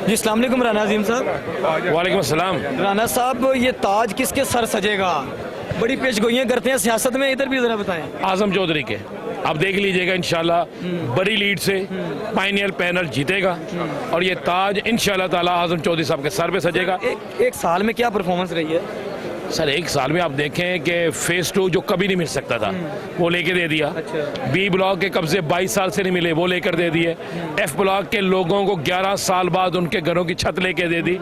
जी अस्सलाम वालेकुम राना अजीम साहब। वालेकुम अस्सलाम। राना साहब, ये ताज किसके सर सजेगा? बड़ी पेशगोइयाँ करते हैं सियासत में, इधर भी ज़रा बताएं। आजम चौधरी के अब देख लीजिएगा इंशाल्लाह बड़ी लीड से पाइनियर पैनल जीतेगा और ये ताज इंशाल्लाह ताला आजम चौधरी साहब के सर पे सजेगा। एक साल में क्या परफॉर्मेंस रही है? सर एक साल में आप देखें कि फेज 2 जो कभी नहीं मिल सकता था वो लेके दे दिया। अच्छा। बी ब्लॉक के कब्जे 22 साल से नहीं मिले वो लेकर दे दिए। एफ ब्लॉक के लोगों को 11 साल बाद उनके घरों की छत लेके दे दी।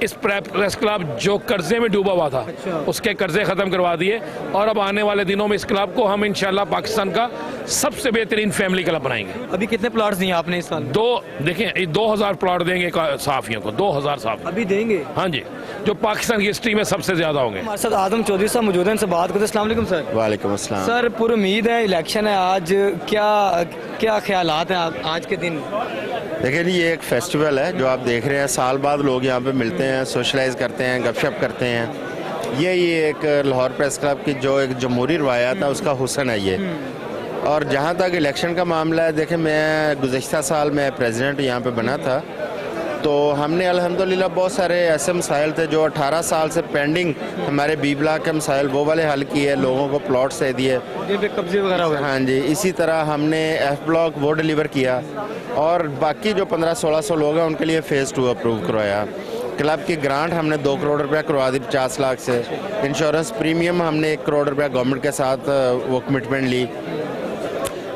इस प्रेस क्लब जो कर्जे में डूबा हुआ था उसके कर्जे खत्म करवा दिए और अब आने वाले दिनों में इस क्लब को हम इंशाल्लाह पाकिस्तान का सबसे बेहतरीन फैमिली क्लब बनाएंगे। अभी कितने प्लॉट्स दिए आपने इस साल? देखें 2000 प्लॉट देंगे सहाफियों को, 2000 साहब अभी देंगे? हाँ जी, जो पाकिस्तान की हिस्ट्री में सबसे ज्यादा होंगे। हमारे साथ आजम चौधरी साहब मौजूद हैं, इनसे बात करते हैं। अस्सलाम वालेकुम सर। वालेकुम अस्सलाम। सर पूरी उम्मीद है, इलेक्शन है आज, क्या ख्यालात हैं आज के दिन? देखिए ये एक फेस्टिवल है जो आप देख रहे हैं, साल बाद लोग यहाँ पे मिलते हैं, सोशलाइज करते हैं, गपशप करते हैं। ये एक लाहौर प्रेस क्लब की जो एक जमहूरी रवायत है उसका हुस्न है ये। और जहाँ तक इलेक्शन का मामला है, देखें मैं गुज़श्ता साल मैं प्रेसिडेंट यहाँ पे बना था, तो हमने अल्हम्दुलिल्लाह बहुत सारे ऐसे मसाइल थे जो 18 साल से पेंडिंग हमारे बी ब्लॉक के मसाइल वो वाले हल किए, लोगों को प्लॉट दे दिए, कब्जे वगैरह हुए। हाँ जी, इसी तरह हमने एफ ब्लॉक वो डिलीवर किया और बाकी जो 1500-1600 लोग हैं उनके लिए फ़ेज़ 2 अप्रूव करवाया। क्लब की ग्रांट हमने 2 करोड़ रुपया करवा दी 50 लाख से। इंश्योरेंस प्रीमियम हमने 1 करोड़ रुपया गवर्नमेंट के साथ वो कमिटमेंट ली।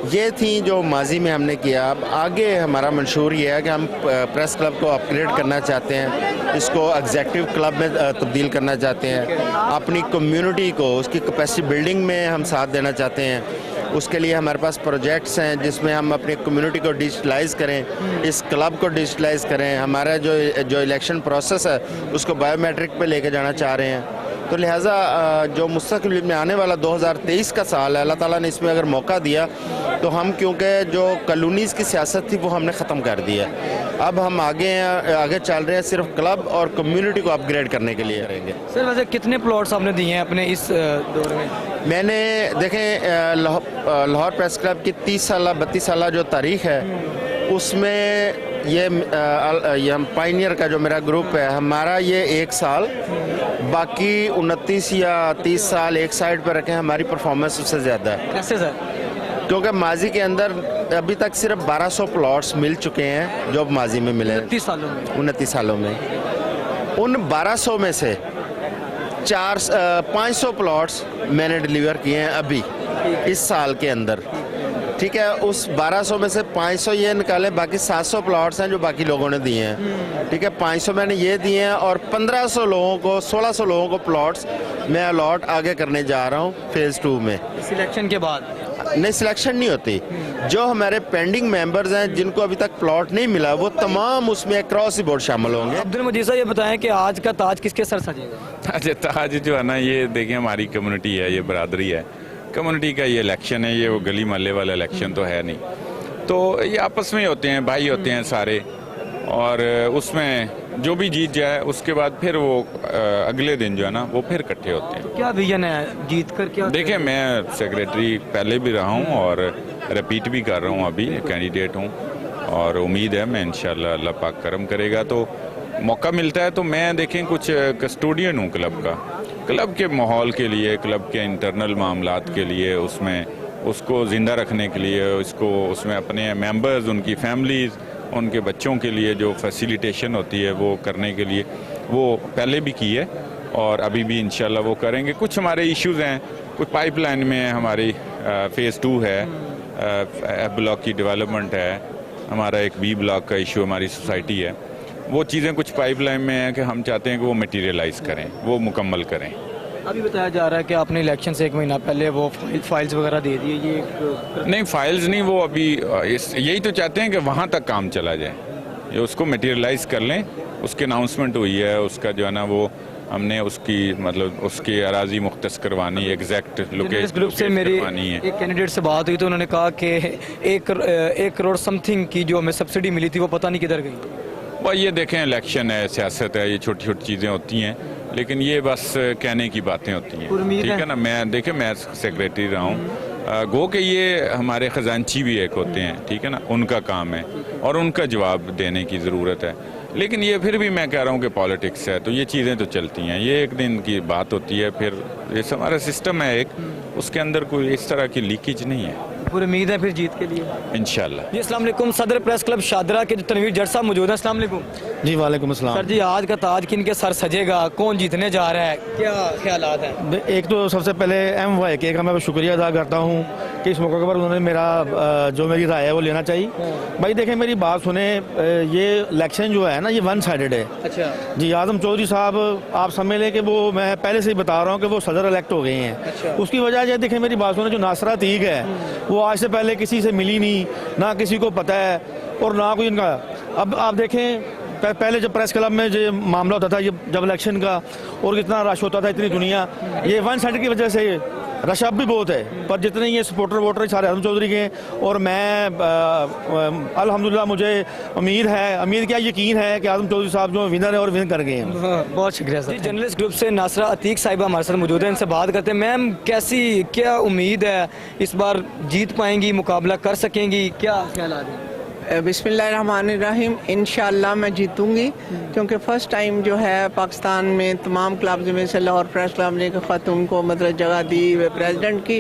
ये थी जो माजी में हमने किया। अब आगे हमारा मंशूर ये है कि हम प्रेस क्लब को अपग्रेड करना चाहते हैं, इसको एग्जेक्टिव क्लब में तब्दील करना चाहते हैं, अपनी कम्युनिटी को उसकी कैपेसिटी बिल्डिंग में हम साथ देना चाहते हैं। उसके लिए हमारे पास प्रोजेक्ट्स हैं जिसमें हम अपनी कम्युनिटी को डिजिटलाइज़ करें, इस क्लब को डिजिटलाइज़ करें, हमारा जो इलेक्शन प्रोसेस है उसको बायोमेट्रिक पे लेके जाना चाह रहे हैं। तो लिहाजा जो मुस्तक़बिल में आने वाला 2023 का साल है, अल्लाह ताला ने इसमें अगर मौका दिया तो हम, क्योंकि जो कॉलोनीज़ की सियासत थी वो हमने ख़त्म कर दी है, अब हम आगे चल रहे हैं सिर्फ क्लब और कम्युनिटी को अपग्रेड करने के लिए करेंगे। सर वैसे कितने प्लॉट्स आपने दिए हैं अपने इस दौर में? मैंने देखें लाहौर प्रेस क्लब की 30 साल 32 साल जो तारीख है उसमें ये पाइनियर का जो मेरा ग्रुप है, हमारा ये 1 साल, बाकी 29 या 30 साल एक साइड पर रखें, हमारी परफॉर्मेंस उससे ज़्यादा है। कैसे सर? क्योंकि माजी के अंदर अभी तक सिर्फ 1200 प्लॉट्स मिल चुके हैं जो माजी में मिले 29 सालों में। उन 1200 में से 500 प्लॉट्स मैंने डिलीवर किए हैं अभी इस साल के अंदर, ठीक है। उस 1200 में से 500 ये निकाले, बाकी 700 प्लॉट्स हैं जो बाकी लोगों ने दिए हैं, ठीक है। 500 मैंने ये दिए हैं और 1500 लोगों को 1600 लोगों को प्लॉट्स मैं अलॉट आगे करने जा रहा हूँ फ़ेज़ 2 में। सिलेक्शन के बाद? नहीं, सिलेक्शन नहीं होती। जो हमारे पेंडिंग मेंबर्स हैं जिनको अभी तक प्लॉट नहीं मिला वो तमाम उसमें क्रॉस बोर्ड शामिल होंगे। अब्दुल मजीद साहब ये बताएं कि आज का ताज किसके सर सजेगा? अच्छा, ताज जो है ना, ये देखिए हमारी कम्युनिटी है, ये बरादरी है, कम्युनिटी का ये इलेक्शन है, ये वो गली मोहल्ले वाला इलेक्शन तो है नहीं। तो ये आपस में होते हैं, भाई होते हैं सारे, और उसमें जो भी जीत जाए उसके बाद फिर वो अगले दिन जो है ना वो फिर इकट्ठे होते हैं। क्या विजन है जीत कर? क्या देखिए मैं सेक्रेटरी पहले भी रहा हूँ और रिपीट भी कर रहा हूँ, अभी कैंडिडेट हूँ और उम्मीद है मैं इंशाल्लाह अल्लाह पाक करम करेगा तो मौका मिलता है तो मैं देखें कुछ कस्टोडियन हूँ क्लब का, क्लब के माहौल के लिए, क्लब के इंटरनल मामलात के लिए, उसमें उसको ज़िंदा रखने के लिए, उसमें अपने मेंबर्स, उनकी फैमिलीज़, उनके बच्चों के लिए जो फैसिलिटेशन होती है वो करने के लिए वो पहले भी की है और अभी भी इंशाल्लाह वो करेंगे। कुछ हमारे इश्यूज़ हैं, कुछ पाइपलाइन में है, हमारी फ़ेज़ 2 है, एफ ब्लॉक की डेवलपमेंट है, हमारा एक बी ब्लॉक का इशू हमारी सोसाइटी है, वो चीज़ें कुछ पाइपलाइन में हैं कि हम चाहते हैं कि वो मटीरियलाइज़ करें, वो मुकम्मल करें। अभी बताया जा रहा है कि आपने इलेक्शन से 1 महीना पहले वो फाइल्स वगैरह दे दिए, ये नहीं फाइल्स नहीं, वो अभी यही तो चाहते हैं कि वहाँ तक काम चला जाए, ये उसको मटीरियलाइज़ कर लें। उसकी अनाउंसमेंट हुई है, उसका जो है ना वो हमने उसकी मतलब उसकी अराजी मुख्तस करवानी, एग्जैक्ट लोकेशन ग्रुप से मेरी एक कैंडिडेट से बात हुई तो उन्होंने कहा कि 1 करोड़ समथिंग की जो हमें सब्सिडी मिली थी वो पता नहीं किधर गई। वह ये देखें इलेक्शन है, सियासत है, ये छोटी छोटी चीज़ें होती हैं, लेकिन ये बस कहने की बातें होती हैं, ठीक है ना। मैं देखें मैं सेक्रेटरी रहा हूँ गो कि ये हमारे ख़जानची भी एक होते हैं, ठीक है ना, उनका काम है और उनका जवाब देने की ज़रूरत है। लेकिन ये फिर भी मैं कह रहा हूँ कि पॉलिटिक्स है, तो ये चीज़ें तो चलती हैं, ये एक दिन की बात होती है, फिर ये हमारा सिस्टम है एक, उसके अंदर कोई इस तरह की लीकेज नहीं है। पूरी उम्मीद है फिर जीत के लिए इंशाल्लाह। जी। अस्सलाम वालेकुम। सदर प्रेस क्लब शादरा के जो तनवीर जट साहब मौजूद हैं। अस्सलाम वालेकुम जी वालेकुम अस्सलाम। सर जी, आज का ताज किन के सर सजेगा, कौन जीतने जा रहा है, क्या ख्यालात हैं? एक तो सबसे पहले MYK का मैं शुक्रिया अदा करता हूँ कि इस मौके पर उन्होंने जो मेरी राय है वो लेना चाहिए। भाई देखें, मेरी बात सुने, ये इलेक्शन जो है ना, ये वन साइडेड है। अच्छा जी, आजम चौधरी साहब आप समझ लें कि वो, मैं पहले से ही बता रहा हूँ कि वो सदर इलेक्ट हो गए हैं। अच्छा। उसकी वजह ये देखें, मेरी बात सुने, जो नासरा तीक है वो आज से पहले किसी से मिली नहीं, ना किसी को पता है और ना कोई इनका। अब आप देखें, पहले जब प्रेस क्लब में जो मामला होता था, ये जब इलेक्शन का, और कितना रश होता था, इतनी दुनिया, ये वन साइड की वजह से रश अब भी बहुत है, पर जितने ये सपोर्टर वोटर सारे आजम चौधरी के हैं। और मैं अल्हम्दुलिल्लाह मुझे उम्मीद क्या यकीन है कि आजम चौधरी साहब जो विनर है और विन कर गए हैं। बहुत शुक्रिया सर। जर्नलिस्ट ग्रुप से नासरा अतीक साहिबा हमारे साथ मौजूद है, इनसे बात करते हैं। मैम, क्या उम्मीद है, इस बार जीत पाएंगी, मुकाबला कर सकेंगी, क्या ख्यालात हैं? बिस्मिल्लाहिर्रहमानिर्रहीम। इंशाअल्लाह मैं जीतूंगी, क्योंकि फ़र्स्ट टाइम जो है पाकिस्तान में तमाम क्लब्स में से लाहौर प्रेस क्लब ने ख़ातून को मतलब जगह दी प्रेसिडेंट की,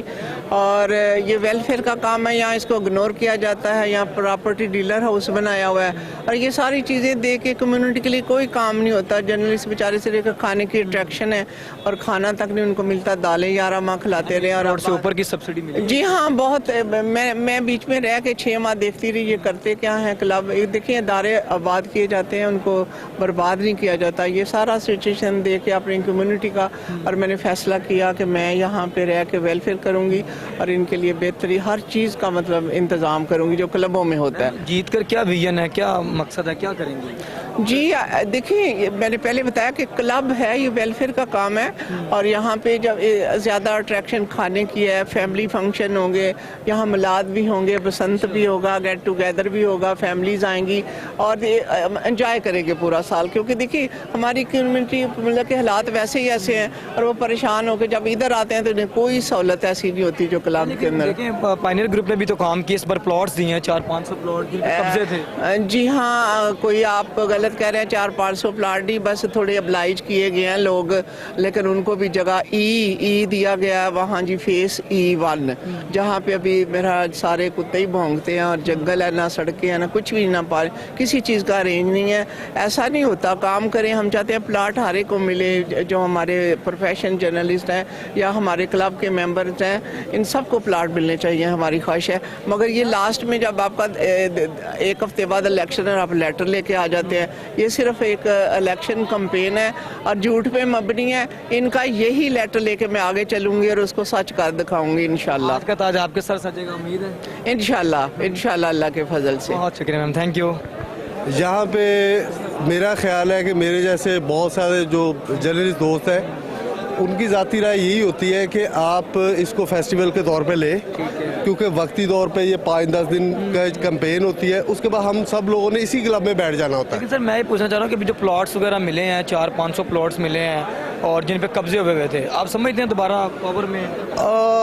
और ये वेलफेयर का काम है, यहाँ इसको इग्नोर किया जाता है। यहाँ प्रॉपर्टी डीलर हाउस बनाया हुआ है, और ये सारी चीज़ें दे के कम्युनिटी के लिए कोई काम नहीं होता। जर्नलिस्ट बेचारे से लेकर खाने की अट्रैक्शन है, और खाना तक नहीं उनको मिलता, दालें 11 माह खिलाते रहे, और से ऊपर की सब्सिडी मिली। जी हाँ, बहुत। मैं बीच में रह के 6 माह देखती रही ये करते क्या है क्लब। देखिए, इदारे आबाद किए जाते हैं, उनको बर्बाद नहीं किया जाता। ये सारा सिचुएशन देख के अपनी कम्युनिटी का, और मैंने फैसला किया कि मैं यहाँ पे रह के वेलफेयर करूँगी और इनके लिए बेहतरी हर चीज़ का मतलब इंतज़ाम करूँगी जो क्लबों में होता है। जीत कर क्या विजन है, क्या मकसद है, क्या करेंगे? जी देखिए, मैंने पहले बताया कि क्लब है, ये वेलफेयर का काम है, और यहाँ पे जब ज़्यादा अट्रैक्शन खाने की है, फैमिली फंक्शन होंगे, यहाँ मिलाद भी होंगे, बसंत भी होगा, गेट टुगेदर भी होगा, फैमिलीज़ आएंगी और एंजॉय करेंगे पूरा साल। क्योंकि देखिए, हमारी कम्युनिटी मतलब के हालात वैसे ही ऐसे हैं, और वो परेशान होकर जब इधर आते हैं तो इन्हें कोई सहूलत ऐसी नहीं होती जो क्लब के अंदर। देखिए, पायनियर ग्रुप ने भी तो काम किया, इस बार प्लॉट्स दिए हैं, 400-500 प्लॉट कब्जे थे। जी हाँ, कोई आप गलत कह रहे हैं, 400-500 प्लाट नहीं, बस थोड़े अब्लाइज किए गए हैं लोग, लेकिन उनको भी जगह ई दिया गया है वहाँ जी, फेस E1, जहाँ पे अभी मेरा सारे कुत्ते ही भौंकते हैं, और जंगल है, ना सड़कें हैं, ना कुछ भी, ना पा किसी चीज़ का अरेंज नहीं है। ऐसा नहीं होता, काम करें। हम चाहते हैं प्लाट हर एक को मिले, जो हमारे प्रोफेशन जर्नलिस्ट हैं या हमारे क्लब के मेंबर्स हैं, इन सबको प्लाट मिलने चाहिए, हमारी ख्वाहिश है। मगर ये लास्ट में जब आपका 1 हफ्ते बाद इलेक्शन है, आप लेटर लेके आ जाते हैं, ये सिर्फ एक इलेक्शन कैंपेन है और झूठ पे मबनी है। इनका यही लेटर लेके मैं आगे चलूंगी और उसको सच कर दिखाऊंगी इंशाल्लाह। आज का ताज आपके सर सजेगा, उम्मीद है? इंशाल्लाह अल्लाह के फजल से। बहुत शुक्रिया मैम, थैंक यू। यहाँ पे मेरा ख्याल है कि मेरे जैसे बहुत सारे जो जर्नलिस्ट दोस्त हैं, उनकी ज़ाती राय यही होती है कि आप इसको फेस्टिवल के तौर पे ले, क्योंकि वक्ती तौर पे ये 5-10 दिन का कैंपेन होती है, उसके बाद हम सब लोगों ने इसी क्लब में बैठ जाना होता है। लेकिन सर, मैं ये पूछना चाह रहा हूँ कि जो प्लॉट्स वगैरह मिले हैं, 400-500 प्लॉट्स मिले हैं और जिन पे कब्जे हुए थे, आप समझते हैं दोबारा पावर में?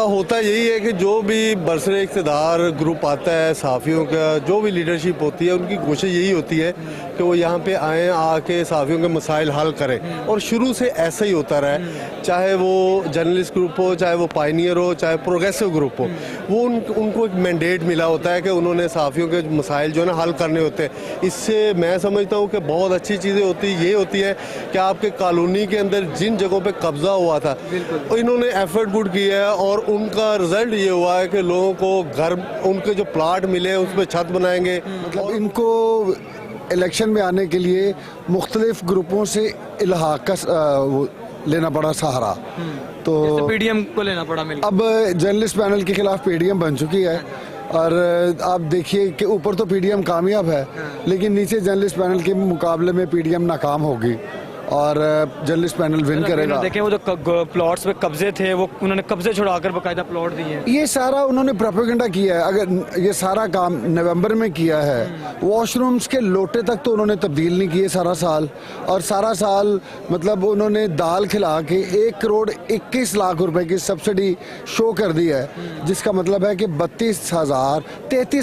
होता यही है कि जो भी बरसरे इक़्तिदार ग्रुप आता है, सहाफ़ियों का जो भी लीडरशिप होती है, उनकी कोशिश यही होती है कि वो यहाँ पे आएँ, आके सहाफ़ियों के मसाइल हल करें, और शुरू से ऐसा ही होता रहा है, चाहे वो जर्नलिस्ट ग्रुप हो, चाहे वो पायनियर हो, चाहे प्रोग्रेसिव ग्रुप हो। वो उनको एक मैंडेट मिला होता है कि उन्होंने सहाफ़ियों के मसाइल जो है ना हल करने होते हैं। इससे मैं समझता हूँ कि बहुत अच्छी चीज़ें होती है कि आपके कॉलोनी के अंदर जिन जगहों पे कब्जा हुआ था, इन्होंने एफर्ट गुड किया है, और उनका रिजल्ट ये हुआ है कि लोगों को घर, उनके जो प्लाट मिले उस पर छत बनाएंगे। मतलब इनको इलेक्शन में आने के लिए मुख्तलिफ ग्रुपों से इल्हाक का लेना पड़ा सहारा, तो PDM को लेना पड़ा। अब जर्नलिस्ट पैनल के खिलाफ PDM बन चुकी है, और आप देखिए कि ऊपर तो PDM कामयाब है, लेकिन नीचे जर्नलिस्ट पैनल के मुकाबले में PDM नाकाम होगी, और जर्नलिस्ट पैनल विन करेगा। देखें वो जो प्लॉट्स पे कब्जे थे वो उन्होंने कब्जे छुड़ाकर बकायदा प्लॉट दिए हैं। ये सारा उन्होंने प्रोपेगेंडा किया है। अगर ये सारा काम नवंबर में किया है, वॉशरूम्स के लोटे तक तो उन्होंने तब्दील नहीं किए सारा साल, और सारा साल मतलब उन्होंने दाल खिला के 1 करोड़ 21 लाख रुपए की सब्सिडी शो कर दी है, जिसका मतलब है कि 32,033